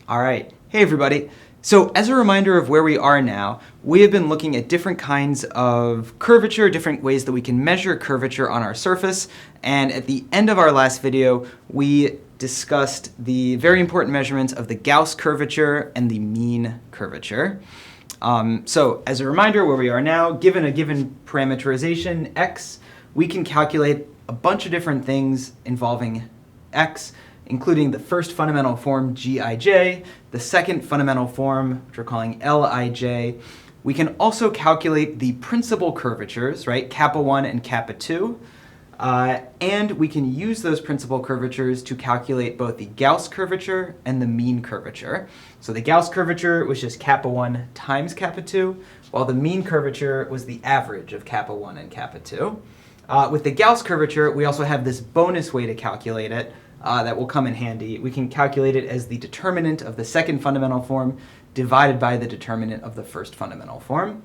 All right. Hey, everybody. So as a reminder of where we are now, we have been looking at different kinds of curvature, different ways that we can measure curvature on our surface. And at the end of our last video, we discussed the very important measurements of the Gauss curvature and the mean curvature. So as a reminder, where we are now, given a given parameterization, x, we can calculate a bunch of different things involving x, including the first fundamental form, gij, the second fundamental form, which we're calling lij. We can also calculate the principal curvatures, right, kappa 1 and kappa 2. And we can use those principal curvatures to calculate both the Gauss curvature and the mean curvature. So the Gauss curvature was just kappa 1 times kappa 2, while the mean curvature was the average of kappa 1 and kappa 2. With the Gauss curvature, we also have this bonus way to calculate it that will come in handy. We can calculate it as the determinant of the second fundamental form divided by the determinant of the first fundamental form.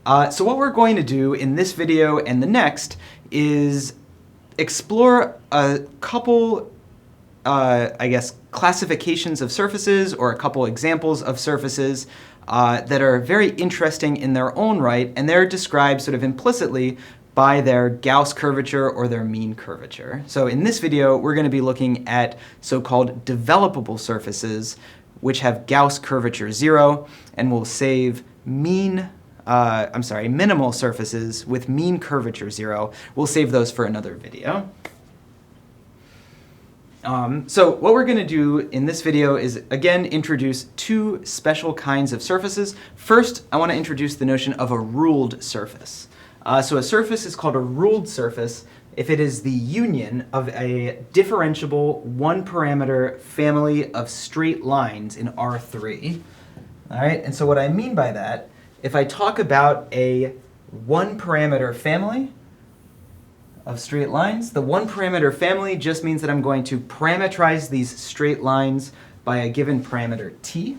So what we're going to do in this video and the next is explore a couple, classifications of surfaces or a couple examples of surfaces that are very interesting in their own right, and they're described sort of implicitly by their Gauss curvature or their mean curvature. So in this video, we're going to be looking at so-called developable surfaces, which have Gauss curvature 0, and will save minimal surfaces with mean curvature 0. We'll save those for another video. So what we're going to do in this video is, again, introduce two special kinds of surfaces. First, I want to introduce the notion of a ruled surface. So a surface is called a ruled surface if it is the union of a differentiable one-parameter family of straight lines in R3. All right, and so what I mean by that, if I talk about a one-parameter family of straight lines, the one-parameter family just means that I'm going to parameterize these straight lines by a given parameter t.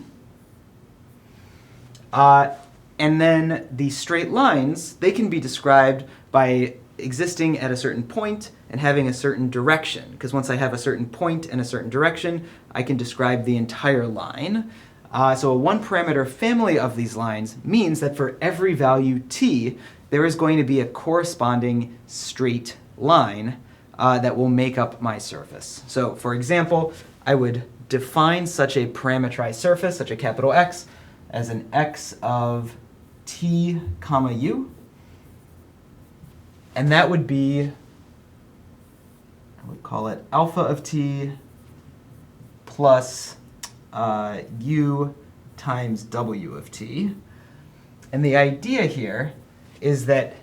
And then the straight lines, they can be described by existing at a certain point and having a certain direction. Because once I have a certain point and a certain direction, I can describe the entire line. So a one-parameter family of these lines means that for every value t, there is going to be a corresponding straight line that will make up my surface. So for example, I would define such a parameterized surface, such a capital X, as an x of t comma u, and that would be, I would call it alpha of t plus u times w of t. And the idea here is that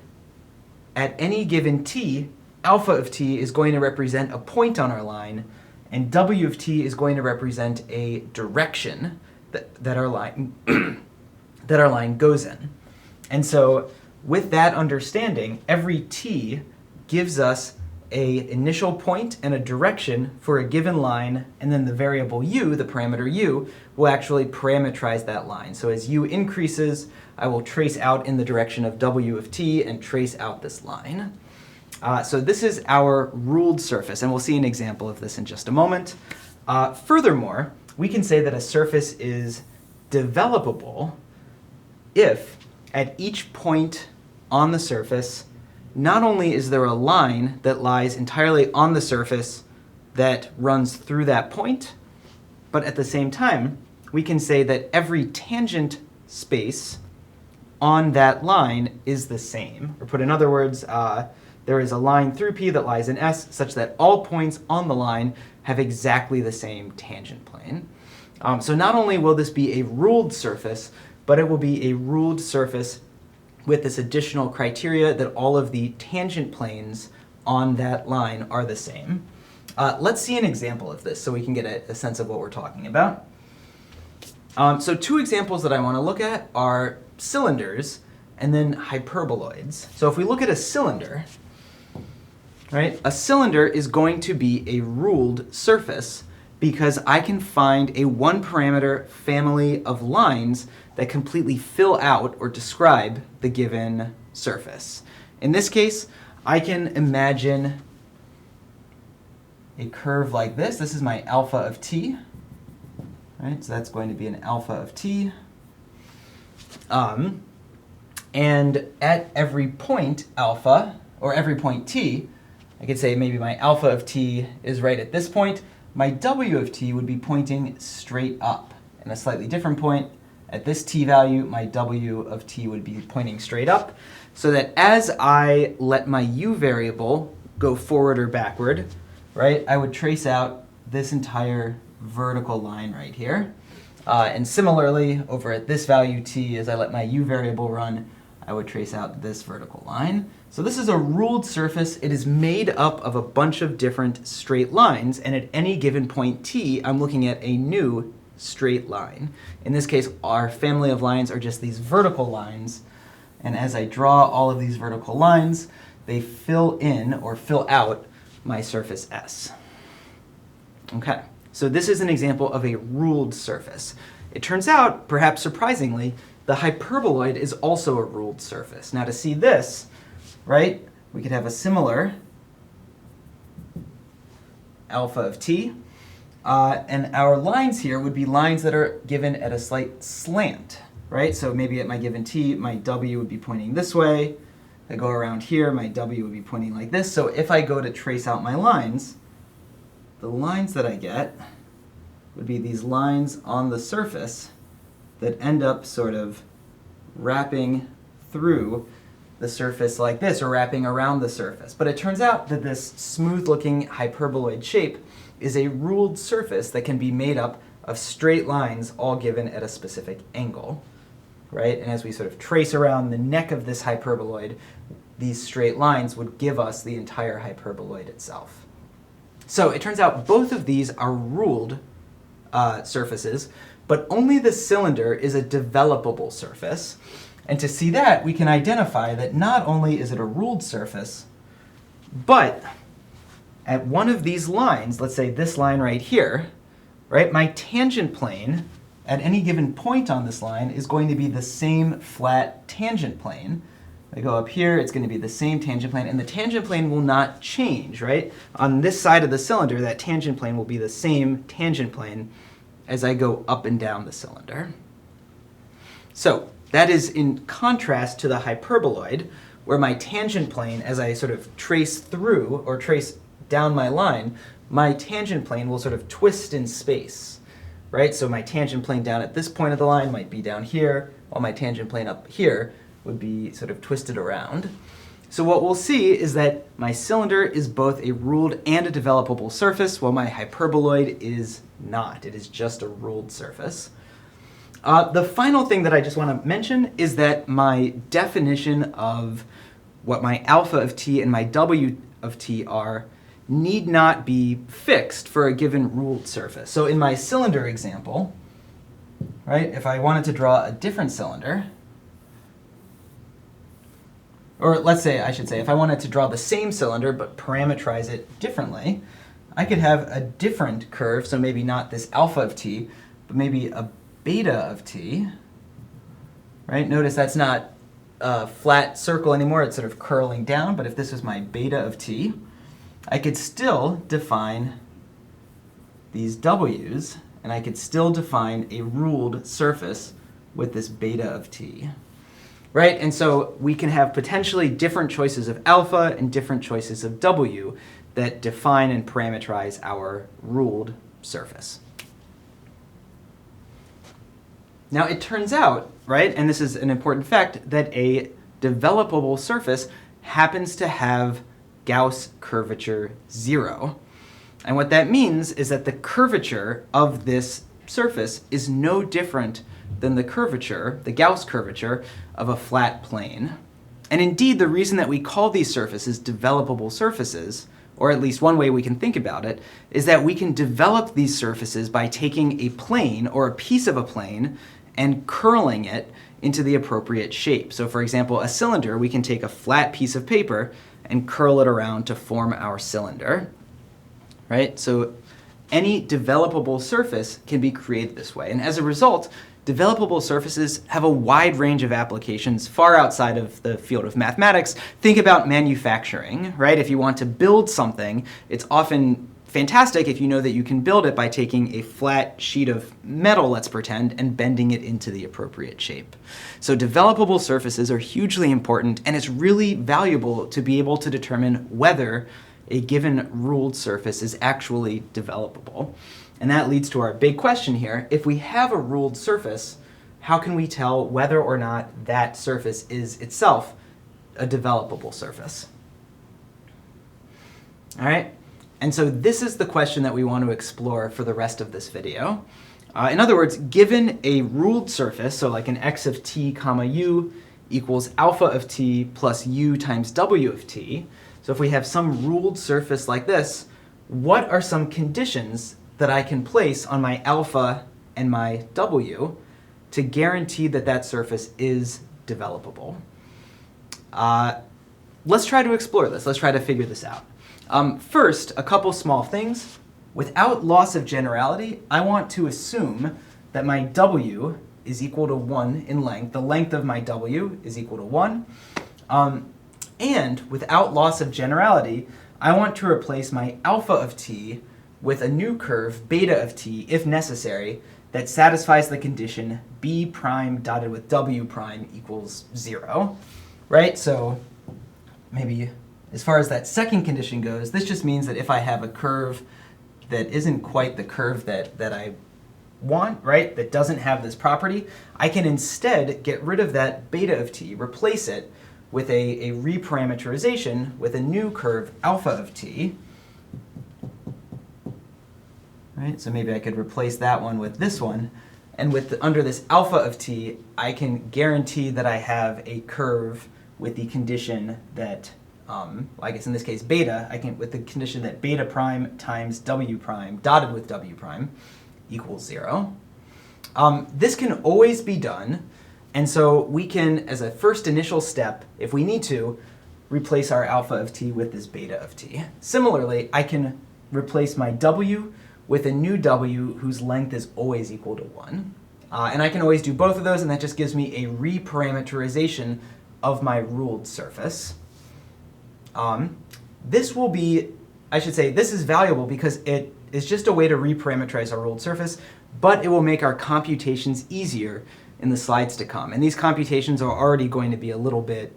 at any given t, alpha of t is going to represent a point on our line, and w of t is going to represent a direction that our line that our line goes in. And so with that understanding, every t gives us an initial point and a direction for a given line, and then the variable u, the parameter u, will actually parameterize that line. So as u increases, I will trace out in the direction of w of t and trace out this line. So this is our ruled surface, and we'll see an example of this in just a moment. Furthermore, we can say that a surface is developable if at each point on the surface, not only is there a line that lies entirely on the surface that runs through that point, but at the same time, we can say that every tangent space on that line is the same. Or put in other words, there is a line through P that lies in S such that all points on the line have exactly the same tangent plane. So not only will this be a ruled surface, but it will be a ruled surface with this additional criteria that all of the tangent planes on that line are the same. Let's see an example of this so we can get a sense of what we're talking about. So two examples that I want to look at are cylinders and then hyperboloids. So if we look at a cylinder, right, a cylinder is going to be a ruled surface because I can find a one-parameter family of lines that completely fill out or describe the given surface. In this case, I can imagine a curve like this. This is my alpha of t. right? So that's going to be an alpha of t. And at every point alpha, or every point t, I could say maybe my alpha of t is right at this point. My w of t would be pointing straight up. And a slightly different point, at this t value, my w of t would be pointing straight up. So that as I let my u variable go forward or backward, right, I would trace out this entire vertical line right here. And similarly, over at this value t, as I let my u variable run, I would trace out this vertical line. So this is a ruled surface. It is made up of a bunch of different straight lines, and at any given point t, I'm looking at a new straight line. In this case, our family of lines are just these vertical lines, and as I draw all of these vertical lines, they fill in or fill out my surface S. Okay, so this is an example of a ruled surface. It turns out, perhaps surprisingly, the hyperboloid is also a ruled surface. Now to see this, right, we could have a similar alpha of t, and our lines here would be lines that are given at a slight slant, right? So maybe at my given t, my w would be pointing this way. If I go around here, my w would be pointing like this. So if I go to trace out my lines, the lines that I get would be these lines on the surface that end up sort of wrapping through the surface like this, or wrapping around the surface. But it turns out that this smooth-looking hyperboloid shape is a ruled surface that can be made up of straight lines all given at a specific angle, right? And as we sort of trace around the neck of this hyperboloid, these straight lines would give us the entire hyperboloid itself. So it turns out both of these are ruled surfaces, but only the cylinder is a developable surface. And to see that, we can identify that not only is it a ruled surface, but at one of these lines, let's say this line right here, right, my tangent plane at any given point on this line is going to be the same flat tangent plane. I go up here, it's going to be the same tangent plane, and the tangent plane will not change, right? On this side of the cylinder, that tangent plane will be the same tangent plane as I go up and down the cylinder. So that is in contrast to the hyperboloid, where my tangent plane, as I sort of trace through or trace down my line, my tangent plane will sort of twist in space, right? So my tangent plane down at this point of the line might be down here, while my tangent plane up here would be sort of twisted around. So what we'll see is that my cylinder is both a ruled and a developable surface, while my hyperboloid is not. It is just a ruled surface. The final thing that I just want to mention is that my definition of what my alpha of t and my w of t are need not be fixed for a given ruled surface. So in my cylinder example, right, if I wanted to draw a different cylinder, or let's say, I should say, if I wanted to draw the same cylinder but parameterize it differently, I could have a different curve, so maybe not this alpha of t, but maybe a beta of t, right? Notice that's not a flat circle anymore, it's sort of curling down, but if this was my beta of t, I could still define these w's, and I could still define a ruled surface with this beta of t. Right? And so we can have potentially different choices of alpha and different choices of w that define and parameterize our ruled surface. Now it turns out, right, and this is an important fact, that a developable surface happens to have Gauss curvature 0. And what that means is that the curvature of this surface is no different than the curvature, the Gauss curvature, of a flat plane. And indeed, the reason that we call these surfaces developable surfaces, or at least one way we can think about it, is that we can develop these surfaces by taking a plane or a piece of a plane and curling it into the appropriate shape. So for example, a cylinder, we can take a flat piece of paper and curl it around to form our cylinder, right? So any developable surface can be created this way. And as a result, developable surfaces have a wide range of applications far outside of the field of mathematics. Think about manufacturing, right? If you want to build something, it's often fantastic if you know that you can build it by taking a flat sheet of metal, let's pretend, and bending it into the appropriate shape. So developable surfaces are hugely important, and it's really valuable to be able to determine whether a given ruled surface is actually developable. And that leads to our big question here. If we have a ruled surface, how can we tell whether or not that surface is itself a developable surface? All right, and so this is the question that we want to explore for the rest of this video. In other words, given a ruled surface, so like an x of t comma u equals alpha of t plus u times w of t, so if we have some ruled surface like this, what are some conditions that I can place on my alpha and my w to guarantee that that surface is developable? Let's try to explore this. Let's try to figure this out. First, a couple small things. Without loss of generality, I want to assume that my w is equal to 1 in length. The length of my w is equal to 1. And without loss of generality, I want to replace my alpha of t with a new curve, beta of t, if necessary, that satisfies the condition b prime dotted with w prime equals 0. Right? So maybe as far as that second condition goes, this just means that if I have a curve that isn't quite the curve that I want, right, that doesn't have this property, I can instead get rid of that beta of t, replace it with a reparameterization with a new curve, alpha of t. Right, so maybe I could replace that one with this one. And with under this alpha of t, I can guarantee that I have a curve with the condition that, I guess in this case beta, with the condition that beta prime times w prime dotted with w prime equals 0. This can always be done, and so we can, as a first initial step, if we need to, replace our alpha of t with this beta of t. Similarly, I can replace my w with a new w whose length is always equal to 1. And I can always do both of those, and that just gives me a reparameterization of my ruled surface. This will be, I should say, this is valuable because it is just a way to reparameterize our ruled surface, but it will make our computations easier in the slides to come. And these computations are already going to be a little bit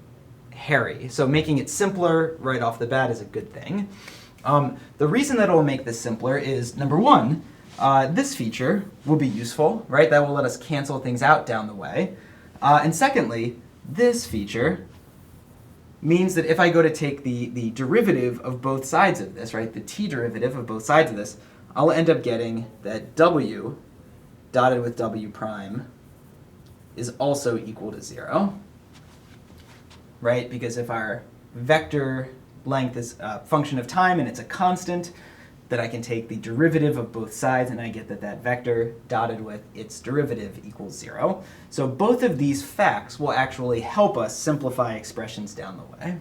hairy, so making it simpler right off the bat is a good thing. The reason that it will make this simpler is, number one, this feature will be useful, right? That will let us cancel things out down the way. And secondly, this feature means that if I go to take the derivative of both sides of this, right, the t derivative of both sides of this, I'll end up getting that w dotted with w prime is also equal to 0, right? Because if our vector length is a function of time and it's a constant, that I can take the derivative of both sides and I get that that vector dotted with its derivative equals 0. So both of these facts will actually help us simplify expressions down the way.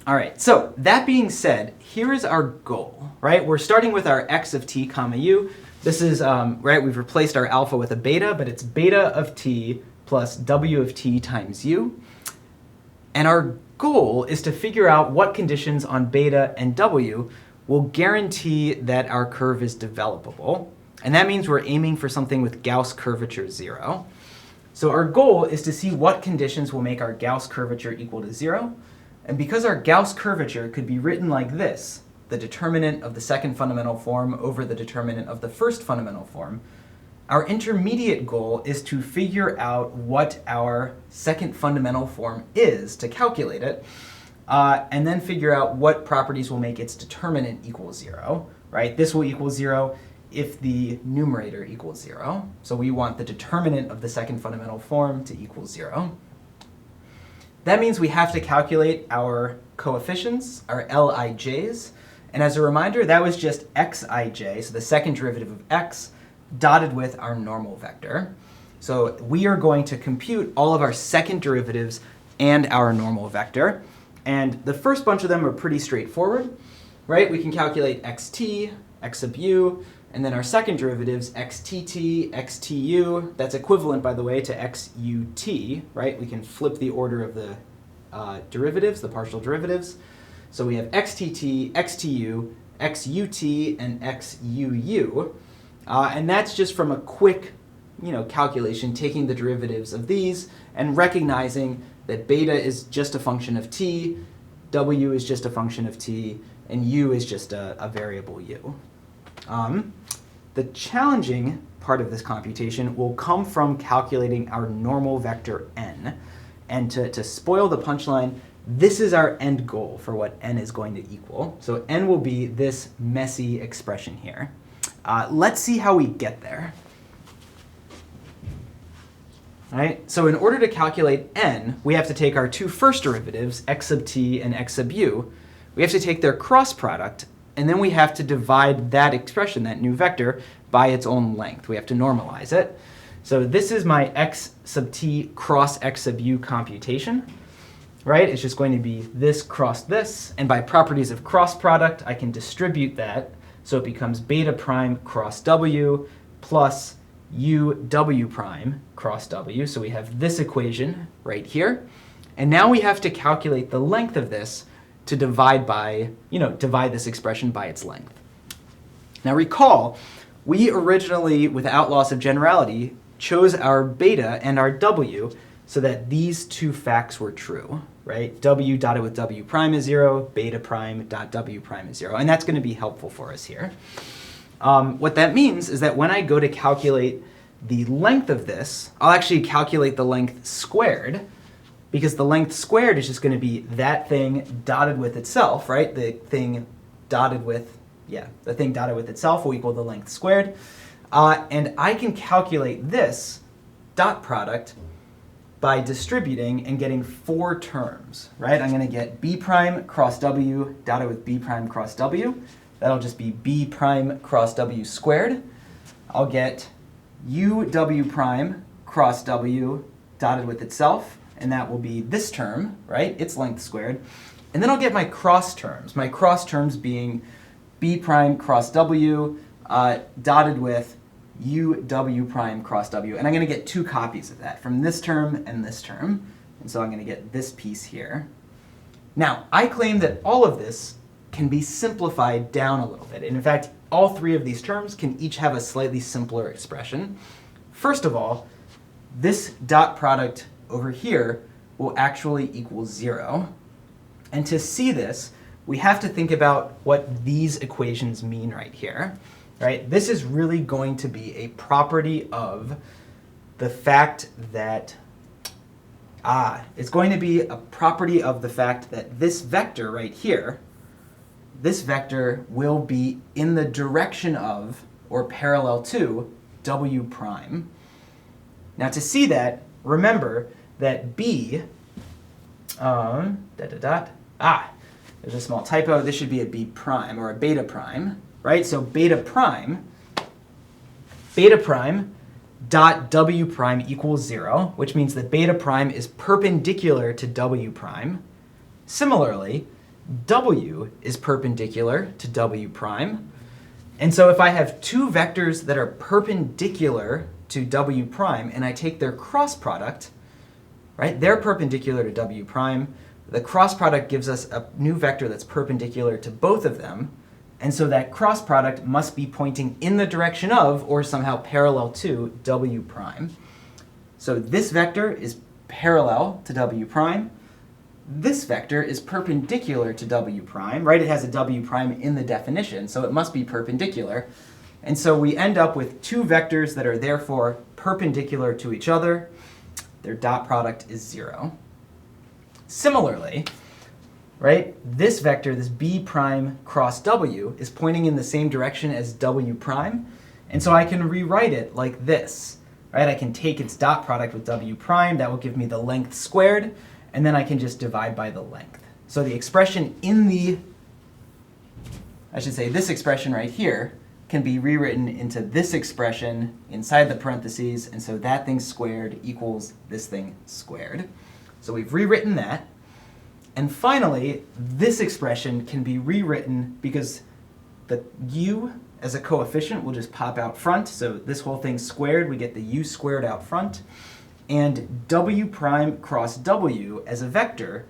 All right, so that being said, here is our goal, right? We're starting with our x of t comma u. This is, right, we've replaced our alpha with a beta, but it's beta of t plus w of t times u. And our goal is to figure out what conditions on beta and w will guarantee that our curve is developable. And that means we're aiming for something with Gauss curvature 0. So our goal is to see what conditions will make our Gauss curvature equal to 0. And because our Gauss curvature could be written like this, the determinant of the second fundamental form over the determinant of the first fundamental form, our intermediate goal is to figure out what our second fundamental form is to calculate it, and then figure out what properties will make its determinant equal 0, right? This will equal 0 if the numerator equals 0. So we want the determinant of the second fundamental form to equal 0. That means we have to calculate our coefficients, our Lij's. And as a reminder, that was just xij, so the second derivative of x, dotted with our normal vector. So we are going to compute all of our second derivatives and our normal vector. And the first bunch of them are pretty straightforward, right? We can calculate xt, x sub u, and then our second derivatives, xtt, xtu. That's equivalent, by the way, to xut, right? We can flip the order of the derivatives, the partial derivatives. So we have xtt, xtu, xut, and xuu. And that's just from a quick calculation, taking the derivatives of these and recognizing that beta is just a function of t, w is just a function of t, and u is just a variable u. The challenging part of this computation will come from calculating our normal vector n. And to spoil the punchline, this is our end goal for what n is going to equal. So n will be this messy expression here. Let's see how we get there. All right, so in order to calculate n, we have to take our two first derivatives, x sub t and x sub u. We have to take their cross product, and then we have to divide that expression, that new vector, by its own length. We have to normalize it. So this is my x sub t cross x sub u computation, right? It's just going to be this cross this, and by properties of cross product, I can distribute that, so it becomes beta prime cross w plus uw prime cross w. So we have this equation right here. And now we have to calculate the length of this to divide by, divide this expression by its length. Now recall, we originally, without loss of generality, chose our beta and our w so that these two facts were true, right? W dotted with w prime is 0, beta prime dot w prime is 0. And that's going to be helpful for us here. What that means is that when I go to calculate the length of this, I'll actually calculate the length squared, because the length squared is just going to be that thing dotted with itself, right? The thing dotted with itself will equal the length squared. And I can calculate this dot product by distributing and getting 4 terms, right? I'm going to get b prime cross w dotted with b prime cross w. That'll just be b prime cross w squared. I'll get uw prime cross w dotted with itself, and that will be this term, right? Its length squared. And then I'll get my cross terms being b prime cross w dotted with uw prime cross w. And I'm going to get 2 copies of that from this term and this term. And so I'm going to get this piece here. Now, I claim that all of this can be simplified down a little bit. And in fact, all 3 of these terms can each have a slightly simpler expression. First of all, this dot product over here will actually equal 0. And to see this, we have to think about what these equations mean right here. Right? This is really going to be a property of the fact that it's going to be a property of the fact that this vector right here, this vector will be in the direction of, or parallel to, w prime. Now to see that, remember that b, there's a small typo, this should be a b prime, or a beta prime, right? So beta prime dot w prime equals 0, which means that beta prime is perpendicular to w prime. Similarly, w is perpendicular to w prime. And so if I have 2 vectors that are perpendicular to w prime and I take their cross product, right? They're perpendicular to w prime. The cross product gives us a new vector that's perpendicular to both of them. And so that cross product must be pointing in the direction of, or somehow parallel to, w prime. So this vector is parallel to w prime. This vector is perpendicular to w prime, right? It has a w prime in the definition, so it must be perpendicular. And so we end up with 2 vectors that are therefore perpendicular to each other. Their dot product is 0. Similarly, right, this vector, this b prime cross w, is pointing in the same direction as w prime. And so I can rewrite it like this, right? I can take its dot product with w prime. That will give me the length squared. And then I can just divide by the length. So the expression in this expression right here can be rewritten into this expression inside the parentheses. And so that thing squared equals this thing squared. So we've rewritten that. And finally, this expression can be rewritten because the u as a coefficient will just pop out front. So this whole thing squared, we get the u squared out front. And w prime cross w as a vector,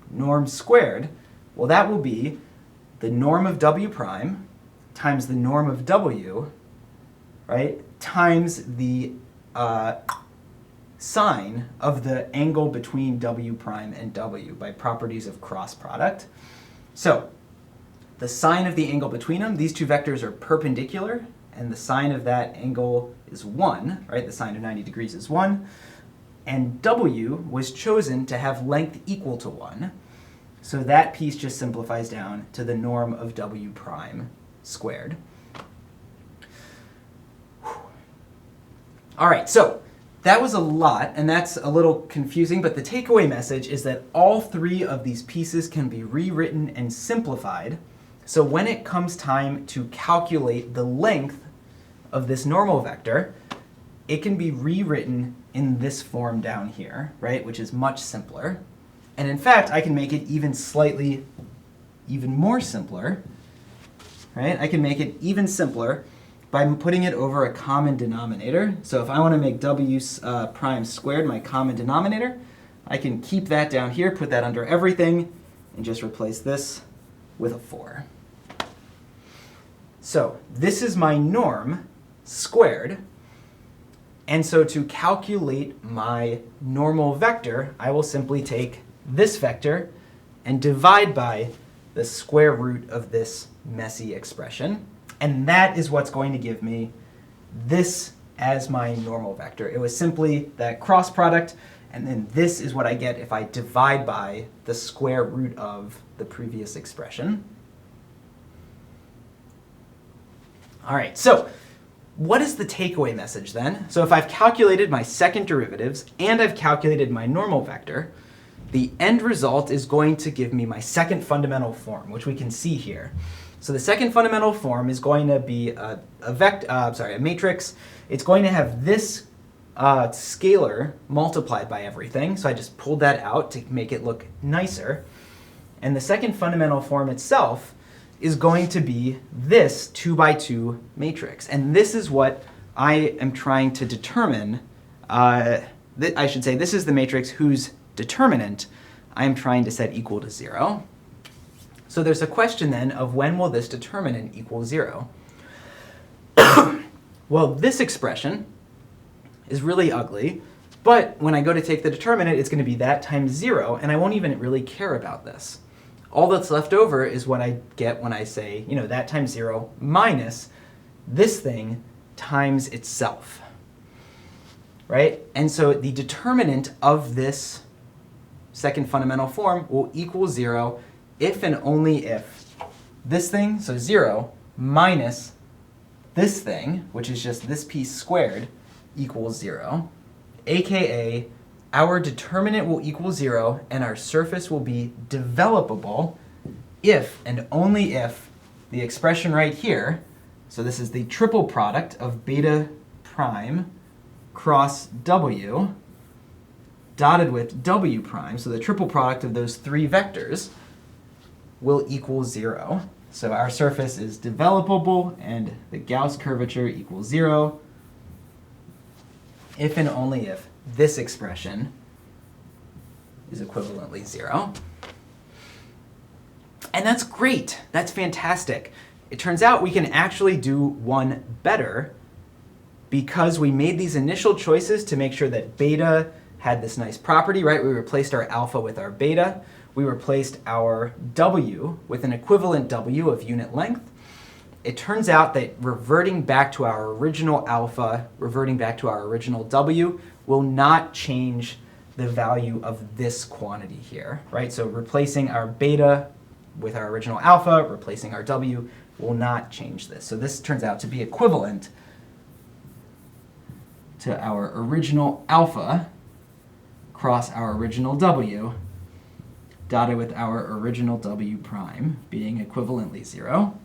norm squared, Well, that will be the norm of w prime times the norm of w, right, times the sine of the angle between w prime and w by properties of cross product. So the sine of the angle between them, these two vectors are perpendicular, and the sine of that angle is 1, right? The sine of 90 degrees is 1. And w was chosen to have length equal to 1. So that piece just simplifies down to the norm of w prime squared. All right, so that was a lot, and that's a little confusing, but the takeaway message is that all three of these pieces can be rewritten and simplified. So when it comes time to calculate the length of this normal vector, it can be rewritten in this form down here, right, which is much simpler. And in fact, I can make it even more simpler, right? I can make it even simpler by putting it over a common denominator. So if I want to make w prime squared my common denominator, I can keep that down here, put that under everything, and just replace this with a 4. So this is my norm squared. And so to calculate my normal vector, I will simply take this vector and divide by the square root of this messy expression. And that is what's going to give me this as my normal vector. It was simply that cross product, and then this is what I get if I divide by the square root of the previous expression. All right, so what is the takeaway message then? So if I've calculated my second derivatives and I've calculated my normal vector, the end result is going to give me my second fundamental form, which we can see here. So the second fundamental form is going to be a matrix. It's going to have this scalar multiplied by everything. So I just pulled that out to make it look nicer. And the second fundamental form itself is going to be this 2 by 2 matrix. And this is what I am trying to determine. I should say this is the matrix whose determinant I am trying to set equal to 0. So there's a question then of when will this determinant equal 0? Well, this expression is really ugly, but when I go to take the determinant, it's going to be that times 0, and I won't even really care about this. All that's left over is what I get when I say, that times 0 minus this thing times itself, right? And so the determinant of this second fundamental form will equal 0 if and only if this thing, so 0, minus this thing, which is just this piece squared, equals 0, aka our determinant will equal 0 and our surface will be developable if and only if the expression right here, so this is the triple product of beta prime cross w dotted with w prime, so the triple product of those three vectors will equal 0. So our surface is developable and the Gauss curvature equals 0 if and only if this expression is equivalently 0. And that's great. That's fantastic. It turns out we can actually do one better because we made these initial choices to make sure that beta had this nice property, right? We replaced our alpha with our beta. We replaced our w with an equivalent w of unit length. It turns out that reverting back to our original alpha, reverting back to our original w, will not change the value of this quantity here, right? So replacing our beta with our original alpha, replacing our w, will not change this. So this turns out to be equivalent to our original alpha cross our original w, dotted with our original w prime being equivalently 0.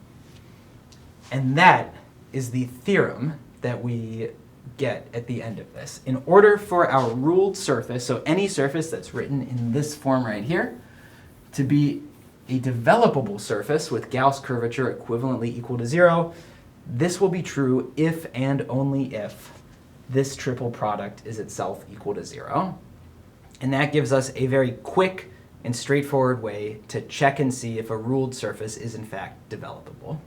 And that is the theorem that we get at the end of this. In order for our ruled surface, so any surface that's written in this form right here, to be a developable surface with Gauss curvature equivalently equal to 0, this will be true if and only if this triple product is itself equal to 0. And that gives us a very quick and straightforward way to check and see if a ruled surface is in fact developable.